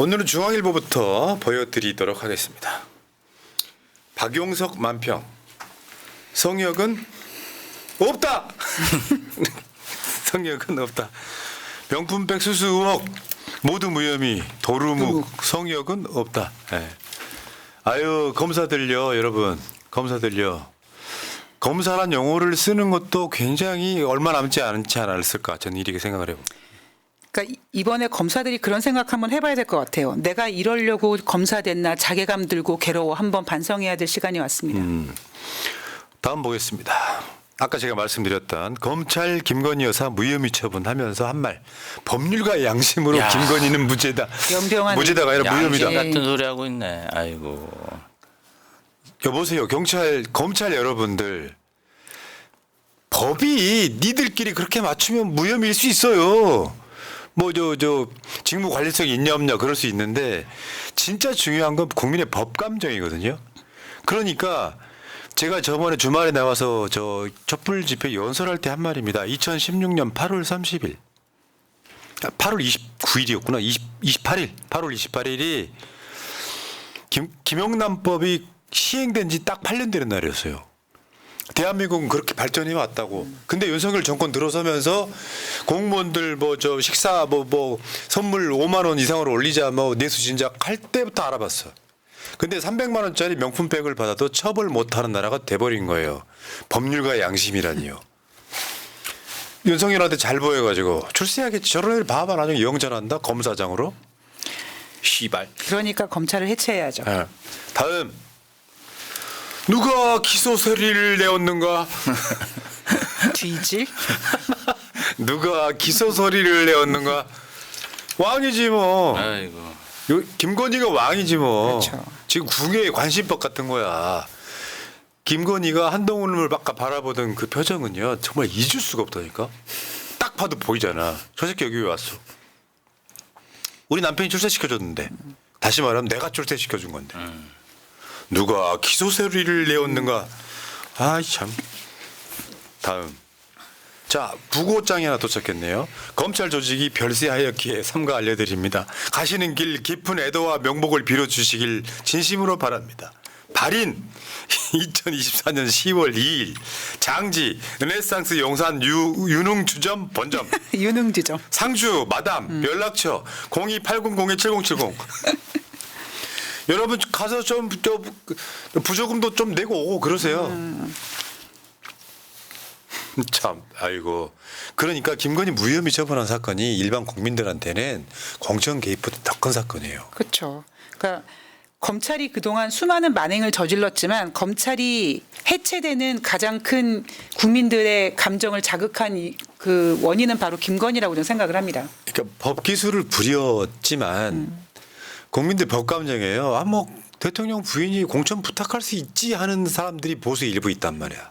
오늘은 중앙일보부터 보여드리도록 하겠습니다. 박용석 만평. 성역은 없다. 성역은 없다. 명품백 수수 의혹 모두 무혐의. 도루묵 성역은 없다. 네. 아유 검사들요 여러분. 검사들요. 검사란 용어를 쓰는 것도 굉장히 얼마 남지 않지 않았을까 저는 이렇게 생각을 해요. 그러니까 이번에 검사들이 그런 생각 한번 해봐야 될 것 같아요. 내가 이러려고 검사됐나 자괴감 들고 괴로워 한번 반성해야 될 시간이 왔습니다. 다음 보겠습니다. 아까 제가 말씀드렸던 검찰 김건희 여사 무혐의 처분하면서 한 말 법률가의 양심으로 야. 김건희는 무죄다. 연병하는 무죄다가 아니라 무혐의다. 양심 같은 소리 하고 있네. 아이고. 여보세요 검찰 여러분들 법이 니들끼리 그렇게 맞추면 무혐의일 수 있어요. 뭐 저 직무 관련성이 있냐 없냐 그럴 수 있는데 진짜 중요한 건 국민의 법 감정이거든요. 그러니까 제가 저번에 주말에 나와서 저 촛불 집회 연설할 때 한 말입니다. 2016년 8월 30일 8월 29일이었구나. 28일 8월 28일이 김영란법이 시행된 지 딱 8년 되는 날이었어요. 대한민국은 그렇게 발전해 왔다고. 근데 윤석열 정권 들어서면서 공무원들 뭐 저 식사 뭐 선물 5만 원 이상으로 올리자 뭐 내수 진작 할 때부터 알아봤어. 근데 300만 원짜리 명품백을 받아도 처벌 못 하는 나라가 돼버린 거예요. 법률가의 양심이라니요. 윤석열한테 잘 보여가지고 출세하겠지. 저런 애를 봐봐 나중에 영전한다 검사장으로. 시발. 그러니까 검찰을 해체해야죠. 네. 다음. 누가 기소 서리를 내었는가? 뒤질? 누가 기소 서리를 내었는가? 왕이지 뭐. 아이고. 김건희가 왕이지 뭐. 그렇죠. 지금 궁예의 관심법 같은 거야. 김건희가 한동훈을 아까 바라보던 그 표정은요. 정말 잊을 수가 없다니까. 딱 봐도 보이잖아. 저 새끼 여기 왜 왔어? 우리 남편이 출세시켜줬는데. 다시 말하면 내가 출세시켜준 건데. 누가 기소 서리를 내었는가? 아이 참. 다음. 자, 부고장이 하나 도착했네요. 검찰 조직이 별세하였기에 삼가 알려드립니다. 가시는 길 깊은 애도와 명복을 빌어주시길 진심으로 바랍니다. 발인 2024년 10월 2일 장지 르네상스 용산 유능주점 본점 유능지점. 상주 마담 연락처 0280027070 여러분 가서 좀 부조금도 좀 내고 오고 그러세요. 참 아이고 그러니까 김건희 무혐의 처분한 사건이 일반 국민들한테는 공천 개입보다 더 큰 사건이에요. 그렇죠. 그러니까 검찰이 그동안 수많은 만행을 저질렀지만 검찰이 해체되는 가장 큰 국민들의 감정을 자극한 그 원인은 바로 김건희라고 저는 생각을 합니다. 그러니까 법 기술을 부렸지만 국민들 법 감정이에요. 아 뭐 대통령 부인이 공천 부탁할 수 있지 하는 사람들이 보수 일부 있단 말이야.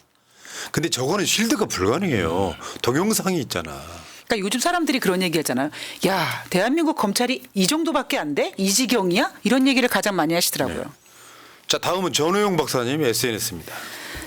근데 저거는 쉴드가 불가능해요. 동영상이 있잖아. 그러니까 요즘 사람들이 그런 얘기 하잖아요. 야, 대한민국 검찰이 이 정도밖에 안 돼? 이 지경이야? 이런 얘기를 가장 많이 하시더라고요. 네. 자 다음은 전우용 박사님 SNS입니다.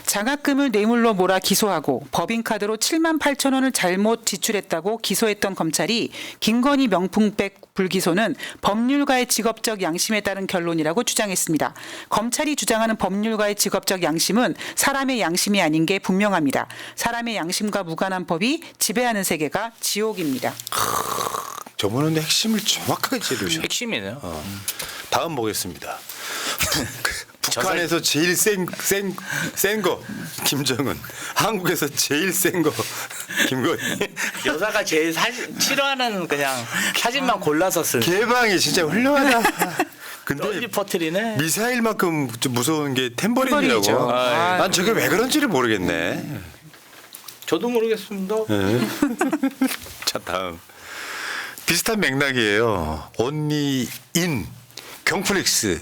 장학금을 뇌물로 몰아 기소하고 법인카드로 7만 8천 원을 잘못 지출했다고 기소했던 검찰이 김건희 명품백 불기소는 법률가의 직업적 양심에 따른 결론이라고 주장했습니다. 검찰이 주장하는 법률가의 직업적 양심은 사람의 양심이 아닌 게 분명합니다. 사람의 양심과 무관한 법이 지배하는 세계가 지옥입니다. 저분은 핵심을 정확하게 찌르셔. 핵심이네요. 다음 보겠습니다. 북한에서 제일 센 거 김정은, 한국에서 제일 센 거 김건희. 여자가 제일 싫어하는 그냥 사진만 골라서 쓴. 개방이 진짜 훌륭하다. 근데 널리 퍼트리네. 미사일만큼 좀 무서운 게 탬버린이라고. 탬버린이죠. 난 저게 왜 그런지를 모르겠네. 저도 모르겠습니다. 자 다음 비슷한 맥락이에요. 언니 인 경플렉스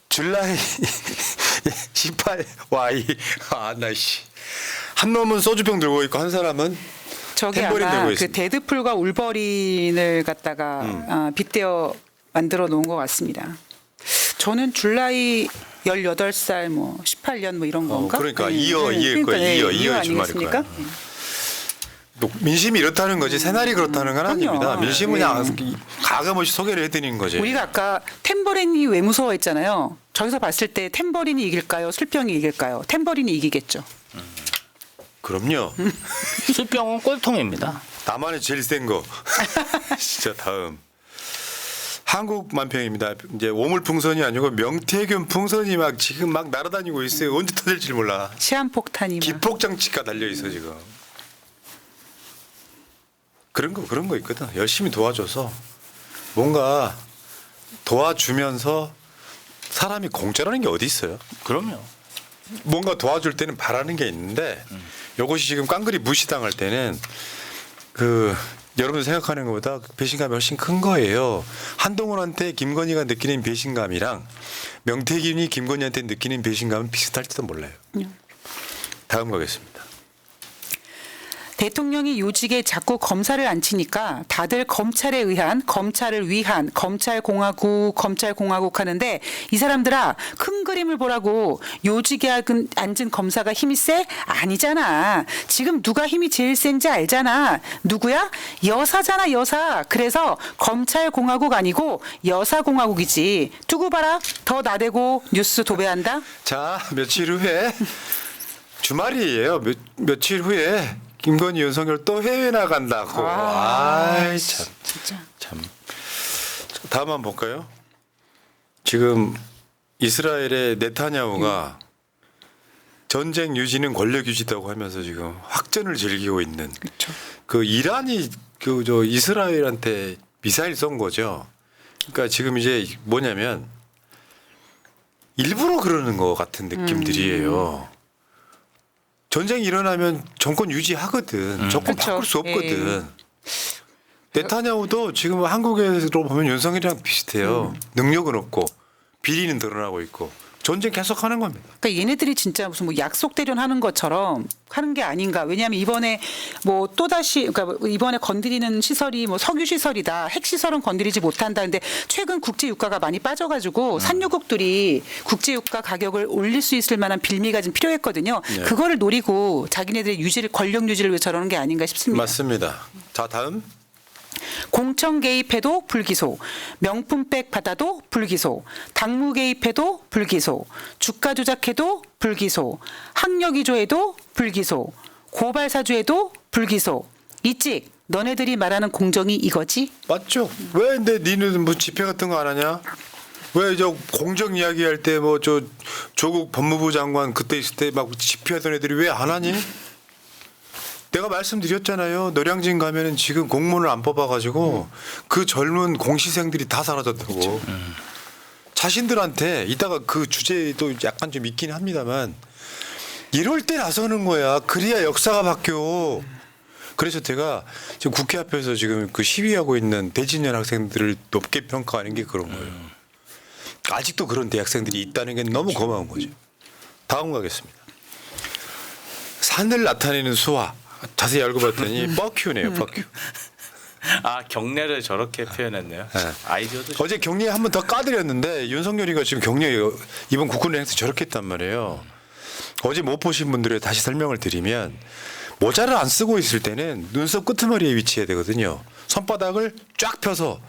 줄라이 18Y 아나씨 한 놈은 소주병 들고 있고 한 사람은 저게 탬버린 아마 들고 그 있습니다. 데드풀과 울버린을 갖다가 빗대어 만들어 놓은 것 같습니다. 저는 줄라이 18살 뭐 18년 뭐 이런 건가? 그러니까 이어 거예요. 이어 이어 줄말일 아니겠습니까? 거야. 민심이 이렇다는 거지 새날이 그렇다는 건 그럼요. 아닙니다. 민심은 예. 그냥 가감없이 소개를 해드리는 거지. 우리가 아까 탬버린이 왜 무서워했잖아요. 저기서 봤을 때 탬버린이 이길까요? 술병이 이길까요? 탬버린이 이기겠죠. 그럼요. 술병은 꼴통입니다. 나만의 제일 센 거. 진짜 다음. 한국 만평입니다. 이제 오물풍선이 아니고 명태균 풍선이 막 지금 막 날아다니고 있어요. 언제 터질지 몰라. 시한폭탄이 막. 기폭장치가 달려 있어 지금. 그런 거 있거든. 열심히 도와줘서 뭔가 도와주면서 사람이 공짜라는 게 어디 있어요? 그럼요. 뭔가 도와줄 때는 바라는 게 있는데 이것이 지금 깡그리 무시당할 때는 여러분 생각하는 것보다 배신감이 훨씬 큰 거예요. 한동훈한테 김건희가 느끼는 배신감이랑 명태균이 김건희한테 느끼는 배신감은 비슷할지도 몰라요. 다음 가겠습니다. 대통령이 요직에 자꾸 검사를 안 치니까 다들 검찰을 위한 검찰공화국 하는데 이 사람들아 큰 그림을 보라고 요직에 앉은 검사가 힘이 세? 아니잖아. 지금 누가 힘이 제일 센지 알잖아. 누구야? 여사잖아 여사. 그래서 검찰공화국 아니고 여사공화국이지. 두고 봐라. 더 나대고 뉴스 도배한다. 자 며칠 후에 주말이에요. 며칠 후에 김건희 윤석열 또 해외 나간다고. 아이 참. 진짜. 참. 다음 한번 볼까요? 지금 이스라엘의 네타냐후가 전쟁 유지는 권력 유지다고 하면서 지금 확전을 즐기고 있는 그렇죠. 그 이란이 이스라엘한테 미사일 쏜 거죠. 그러니까 지금 이제 뭐냐면 일부러 그러는 것 같은 느낌들이에요. 전쟁이 일어나면 정권 유지하거든. 정권 그쵸. 바꿀 수 없거든. 네타냐후도 지금 한국으로 보면 윤석열이랑 비슷해요. 능력은 없고 비리는 드러나고 있고 전쟁 계속하는 겁니다. 그러니까 얘네들이 진짜 무슨 뭐 약속 대련하는 것처럼 하는 게 아닌가. 왜냐하면 이번에 뭐 또다시 그러니까 이번에 건드리는 시설이 뭐 석유 시설이다. 핵 시설은 건드리지 못한다. 근데 최근 국제 유가가 많이 빠져가지고 산유국들이 국제 유가 가격을 올릴 수 있을 만한 빌미가 좀 필요했거든요. 네. 그거를 노리고 자기네들의 권력 유지를 위해 저러는 게 아닌가 싶습니다. 맞습니다. 자 다음. 공청 개입해도 불기소, 명품백 받아도 불기소, 당무 개입해도 불기소, 주가 조작해도 불기소, 학력 위조해도 불기소, 고발 사주해도 불기소. 이찍 너네들이 말하는 공정이 이거지? 맞죠? 왜 근데 니는 뭐 집회 같은 거 안 하냐? 왜 저 공정 이야기할 때 뭐 저 조국 법무부 장관 그때 있을 때 막 집회하던 애들이 왜 안 하니? 내가 말씀드렸잖아요. 노량진 가면은 지금 공무원을 안 뽑아가지고 그 젊은 공시생들이 다 사라졌다고. 자신들한테 이따가 그 주제도 약간 좀 있긴 합니다만 이럴 때 나서는 거야. 그래야 역사가 바뀌어. 그래서 제가 지금 국회 앞에서 지금 그 시위하고 있는 대진년 학생들을 높게 평가하는 게 그런 거예요. 아직도 그런 대학생들이 있다는 게 너무 고마운 거죠. 다음 가겠습니다. 산을 나타내는 수화. 자세히 알고 봤더니 뻑큐네요. 뻑큐. 아 경례를 저렇게 표현했네요. 네. 아이디어도 좀- 어제 경례 한 번 더 까드렸는데 윤석열이가 지금 경례 이번 국군의 행사 저렇게 했단 말이에요. 어제 못 보신 분들에 다시 설명을 드리면 모자를 안 쓰고 있을 때는 눈썹 끄트머리에 위치해야 되거든요. 손바닥을 쫙 펴서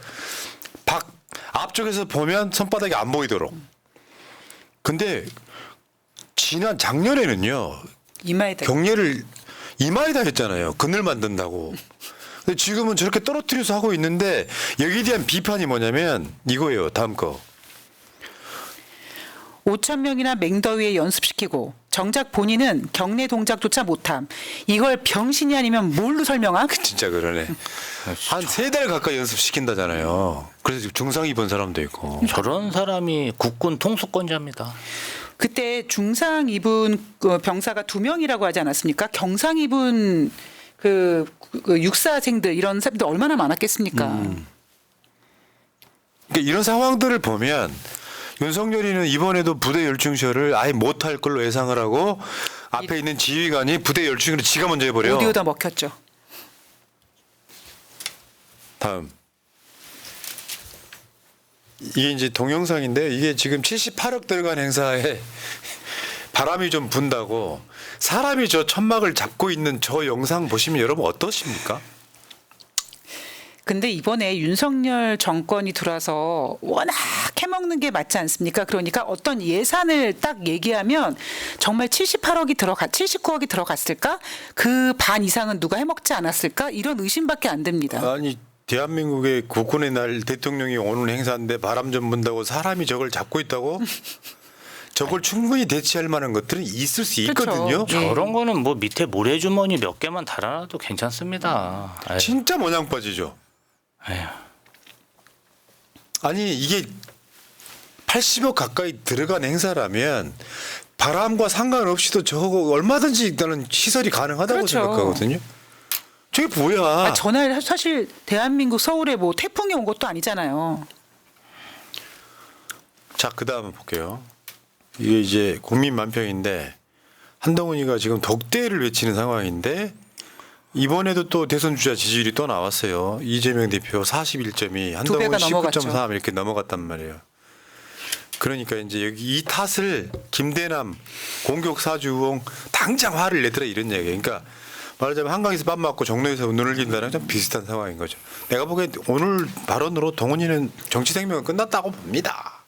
앞쪽에서 보면 손바닥이 안 보이도록. 근데 지난 작년에는요. 이마에다. 경례를 이마에다 했잖아요. 그늘 만든다고. 근데 지금은 저렇게 떨어뜨려서 하고 있는데 여기에 대한 비판이 뭐냐면 이거예요. 다음 거. 5천 명이나 맹더위에 연습시키고 정작 본인은 경례 동작조차 못함. 이걸 병신이 아니면 뭘로 설명함? 진짜 그러네. 한 3달 가까이 연습시킨다잖아요. 그래서 지금 중상 입은 사람도 있고. 저런 사람이 국군 통수권자입니다. 그때 중상 입은 그 병사가 2명이라고 하지 않았습니까? 경상 입은 그 육사생들 이런 사람들 얼마나 많았겠습니까? 그러니까 이런 상황들을 보면 윤석열이는 이번에도 부대 열중시설을 아예 못할 걸로 예상을 하고 앞에 있는 지휘관이 부대 열중시설을 지가 먼저 해버려. 오디오다 먹혔죠. 다음. 이게 이제 동영상인데 이게 지금 78억 들어간 행사에 바람이 좀 분다고 사람이 저 천막을 잡고 있는 저 영상 보시면 여러분 어떠십니까? 근데 이번에 윤석열 정권이 들어와서 워낙 해먹는 게 맞지 않습니까? 그러니까 어떤 예산을 딱 얘기하면 정말 79억이 들어갔을까? 그 반 이상은 누가 해먹지 않았을까? 이런 의심밖에 안 듭니다. 아니 대한민국의 국군의 날 대통령이 오는 행사인데 바람 좀 분다고 사람이 저걸 잡고 있다고? 저걸 충분히 대체할 만한 것들은 있을 수 그렇죠. 있거든요. 네. 저런 거는 뭐 밑에 모래주머니 몇 개만 달아놔도 괜찮습니다. 아유, 진짜 모양 빠지죠. 아유. 아니 이게 80억 가까이 들어간 행사라면 바람과 상관없이도 저거 얼마든지 일단은 시설이 가능하다고 그렇죠. 생각하거든요. 저게 뭐야? 전날 사실 대한민국 서울에 뭐 태풍이 온 것도 아니잖아요. 자, 그다음 볼게요. 이게 이제 국민 만평인데 한동훈이가 지금 독대를 외치는 상황인데 이번에도 또 대선 주자 지지율이 또 나왔어요. 이재명 대표 41.2, 한동훈 배가 넘어갔죠. 19.3 이렇게 넘어갔단 말이에요. 그러니까 이제 여기 이 탓을 김대남 공격 사주 의원 당장 화를 내더라 이런 얘기예요. 그러니까 말하자면 한강에서 밥 맞고 종로에서 눈을 긴다는 좀 비슷한 상황인 거죠. 내가 보기엔 오늘 발언으로 동훈이는 정치 생명은 끝났다고 봅니다.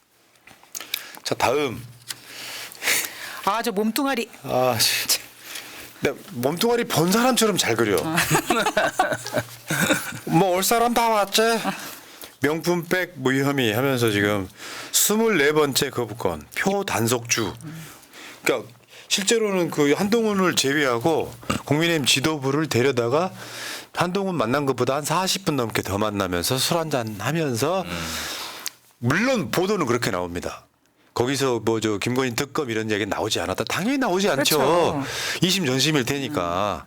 자, 다음. 아, 저 몸뚱아리. 아, 진짜. 내 몸뚱아리 본 사람처럼 잘 그려. 뭐 올 사람 다 왔지. 명품백 무혐의 하면서 지금 24번째 거부권 표 단속주. 그러니까 실제로는 그 한동훈을 제외하고 국민의힘 지도부를 데려다가 한동훈 만난 것보다 한 40분 넘게 더 만나면서 술 한잔 하면서 물론 보도는 그렇게 나옵니다. 거기서 뭐 저 김건희 특검 이런 얘기 나오지 않았다. 당연히 나오지 않죠. 그렇죠. 2심 전심일 테니까.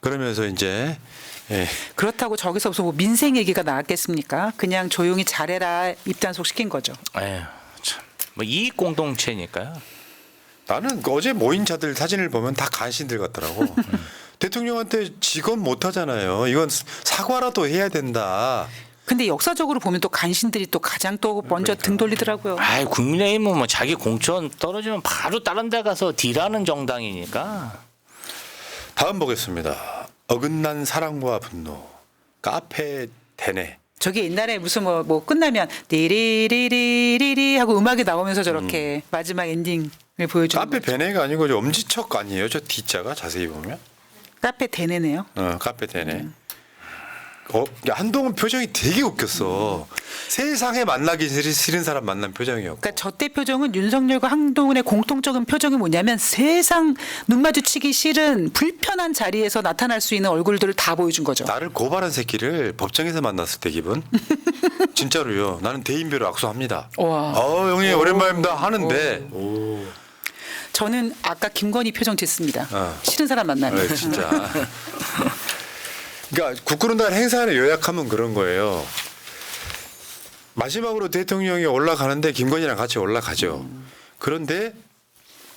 그러면서 이제 예. 그렇다고 저기서 무슨 뭐 민생 얘기가 나왔겠습니까? 그냥 조용히 잘해라 입단속 시킨 거죠. 에휴, 참. 뭐 이익 공동체니까요. 나는 그 어제 모인 자들 사진을 보면 다 간신들 같더라고. 대통령한테 직언 못 하잖아요. 이건 사과라도 해야 된다. 근데 역사적으로 보면 또 간신들이 또 가장 또 먼저 등 돌리더라고요. 아이, 국민의힘은 뭐 자기 공천 떨어지면 바로 다른 데 가서 딜하는 정당이니까. 다음 보겠습니다. 어긋난 사랑과 분노. 카페 대내. 저게 옛날에 무슨 뭐 끝나면 리리리리리리 하고 음악이 나오면서 저렇게 마지막 엔딩을 보여주는 카페 거죠. 베네가 아니고 저 엄지척 아니에요? 저 D자가 자세히 보면. 카페 대내네요. 카페 대내. 야, 한동훈 표정이 되게 웃겼어. 세상에 만나기 싫은 사람 만난 표정이었고. 그러니까 저 때 표정은 윤석열과 한동훈의 공통적인 표정이 뭐냐면 세상 눈 마주치기 싫은 불편한 자리에서 나타날 수 있는 얼굴들을 다 보여준 거죠. 나를 고발한 새끼를 법정에서 만났을 때 기분. 진짜로요. 나는 대인배로 악수합니다. 와. 형님 오랜만입니다 하는데. 저는 아까 김건희 표정 짓습니다. 어. 싫은 사람 만나면. 진짜. 그러니까 국군날 행사를 요약하면 그런 거예요. 마지막으로 대통령이 올라가는데 김건희랑 같이 올라가죠. 그런데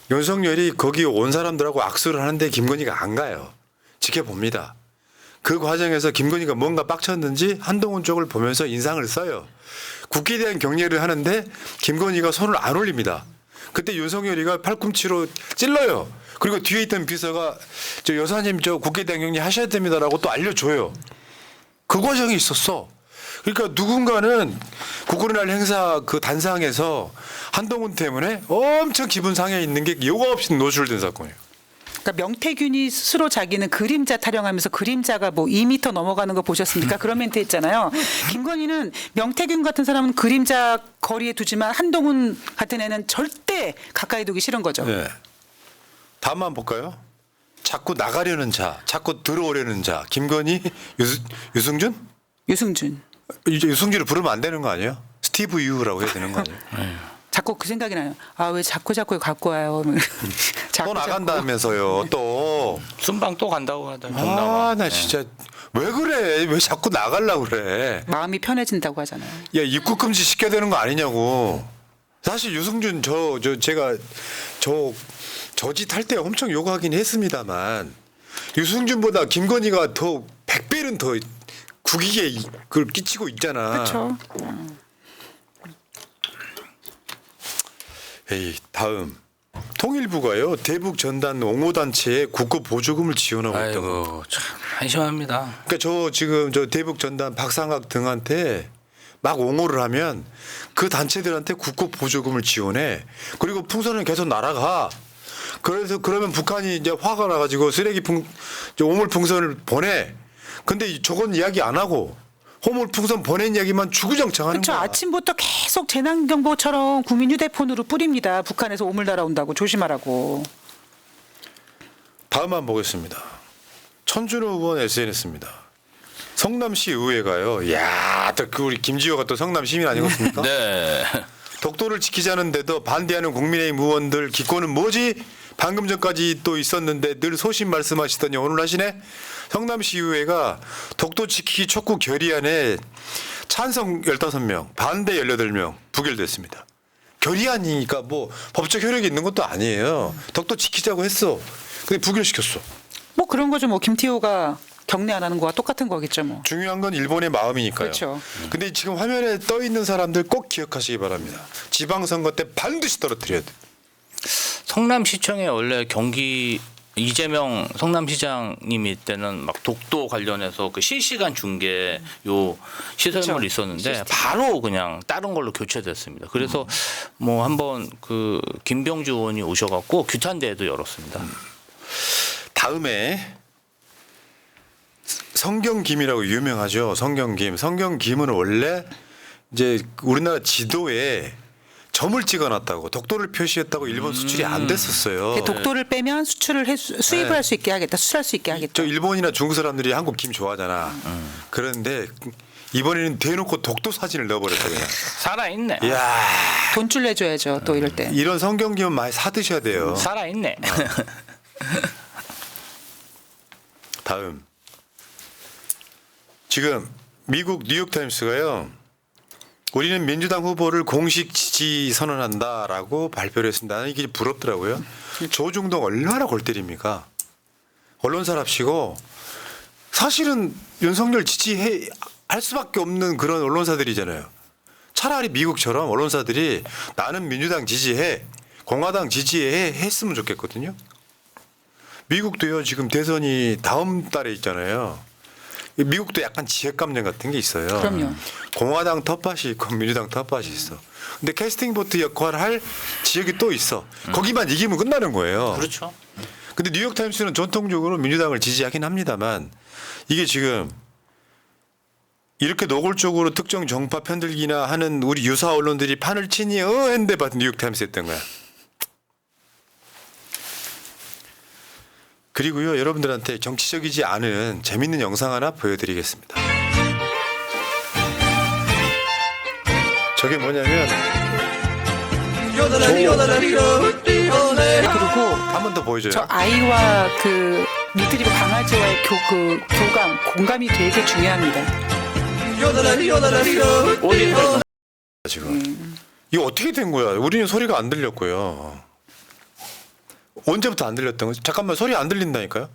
윤석열이 거기 온 사람들하고 악수를 하는데 김건희가 안 가요. 지켜봅니다. 그 과정에서 김건희가 뭔가 빡쳤는지 한동훈 쪽을 보면서 인상을 써요. 국기에 대한 격려를 하는데 김건희가 손을 안 올립니다. 그때 윤석열이가 팔꿈치로 찔러요. 그리고 뒤에 있던 비서가 저 여사님 저 국기에 대한 격려 하셔야 됩니다라고 또 알려줘요. 그 과정이 있었어. 그러니까 누군가는 국군의 날 행사 그 단상에서 한동훈 때문에 엄청 기분 상해 있는 게 요가 없이 노출된 사건이에요. 그러니까 명태균이 스스로 자기는 그림자 타령하면서 그림자가 뭐 2m 넘어가는 거 보셨습니까? 그런 멘트 했잖아요. 김건희는 명태균 같은 사람은 그림자 거리에 두지만 한동훈 같은 애는 절대 가까이 두기 싫은 거죠. 네. 다음만 볼까요? 자꾸 나가려는 자, 자꾸 들어오려는 자. 김건희, 유승준? 유승준. 이제 유승준을 부르면 안 되는 거 아니에요? 스티브 유라고 해야 되는 거 아니에요? 자꾸 그 생각이 나요. 아, 왜 자꾸 갖고 와요. 또 나간다면서요. 또. 순방 또 간다고 하더니 아, 나 진짜 왜 그래? 왜 자꾸 나가려고 그래? 마음이 편해진다고 하잖아요. 야, 입국 금지 시켜야 되는 거 아니냐고. 사실 유승준 제가 저짓 할 때 엄청 욕하긴 했습니다만 유승준보다 김건희가 더 100배는 더 국익에 그걸 끼치고 있잖아. 그렇죠. 에이, 다음 통일부가요 대북 전단 옹호 단체에 국고 보조금을 지원하고 있다고. 아이고 참 한심합니다. 그러니까 저 지금 저 대북 전단 박상학 등한테 막 옹호를 하면 그 단체들한테 국고 보조금을 지원해. 그리고 풍선은 계속 날아가. 그래서 그러면 북한이 이제 화가 나가지고 오물 풍선을 보내. 근데 저건 이야기 안 하고 호물 풍선 보낸 이야기만 주구장창하는 그렇죠. 거야. 아침부터 계속 재난경보처럼 국민 휴대폰으로 뿌립니다. 북한에서 오물 날아온다고 조심하라고. 다음 한 보겠습니다. 천준호 의원 SNS입니다. 성남시 의회가요. 야, 또 그 우리 김지호가 또 성남 시민 아니겠습니까? 네. 독도를 지키자는데도 반대하는 국민의힘 의원들 기권은 뭐지? 방금 전까지 또 있었는데 늘 소신 말씀하시더니 오늘 하시네? 성남시의회가 독도 지키기 촉구 결의안에 찬성 15명, 반대 18명 부결됐습니다. 결의안이니까 뭐 법적 효력이 있는 것도 아니에요. 독도 지키자고 했어. 근데 부결시켰어. 뭐 그런 거죠. 뭐 김태호가 경례 안 하는 거와 똑같은 거겠죠. 뭐. 중요한 건 일본의 마음이니까요. 그렇죠. 근데 지금 화면에 떠 있는 사람들 꼭 기억하시기 바랍니다. 지방선거 때 반드시 떨어뜨려야 돼. 성남시청에 원래 경기 이재명 성남시장님이 때는 막 독도 관련해서 그 실시간 중계 요 시설물이 그렇죠. 있었는데 바로 그냥 다른 걸로 교체됐습니다. 그래서 뭐 한번 그 김병주 의원이 오셔갖고 규탄대회도 열었습니다. 다음에 성경김이라고 유명하죠. 성경김. 성경김은 원래 이제 우리나라 지도에 점을 찍어놨다고 독도를 표시했다고 일본 수출이 안 됐었어요. 독도를 빼면 수입을 네. 할 수 있게 하겠다. 수출할 수 있게 하겠다. 저 일본이나 중국 사람들이 한국 김 좋아하잖아. 그런데 이번에는 대놓고 독도 사진을 넣어버렸다 그냥. 살아있네. 이야, 돈줄 내줘야죠. 또 이럴 때. 이런 성경김은 많이 사드셔야 돼요. 살아있네. 다음. 지금 미국 뉴욕타임스가요. 우리는 민주당 후보를 공식 지지 선언한다라고 발표를 했습니다. 나는 이게 부럽더라고요. 조중동 얼마나 골 때립니까? 언론사랍시고 사실은 윤석열 지지할 수밖에 없는 그런 언론사들이잖아요. 차라리 미국처럼 언론사들이 나는 민주당 지지해, 공화당 지지해 했으면 좋겠거든요. 미국도요 지금 대선이 다음 달에 있잖아요. 미국도 약간 지역 감정 같은 게 있어요. 그럼요. 공화당 텃밭이 있고 민주당 텃밭이 있어. 근데 캐스팅 보트 역할을 할 지역이 또 있어. 거기만 이기면 끝나는 거예요. 그렇죠. 근데 뉴욕타임스는 전통적으로 민주당을 지지하긴 합니다만 이게 지금 이렇게 노골적으로 특정 정파 편들기나 하는 우리 유사 언론들이 판을 치니 했는데 봤더니 뉴욕타임스 했던 거야. 그리고요 여러분들한테 정치적이지 않은 재밌는 영상 하나 보여드리겠습니다. 저게 뭐냐면 그리고 한 번 더 보여줘요. 저 아이와 그 리트리버 강아지와의 공감이 되게 중요합니다. 지금 이거 어떻게 된 거야? 우리는 소리가 안 들렸고요. 언제부터 안 들렸던 거지? 잠깐만 소리 안 들린다니까요?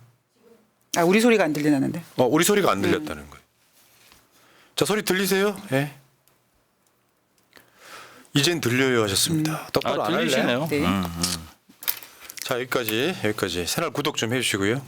아, 우리 소리가 안 들리나는데. 우리 소리가 안 들렸다는 거예요. 자 소리 들리세요? 예. 이젠 들려요 하셨습니다. 똑바로 안 할래? 들리시네요. 네. 자 여기까지 새날 구독 좀 해주시고요.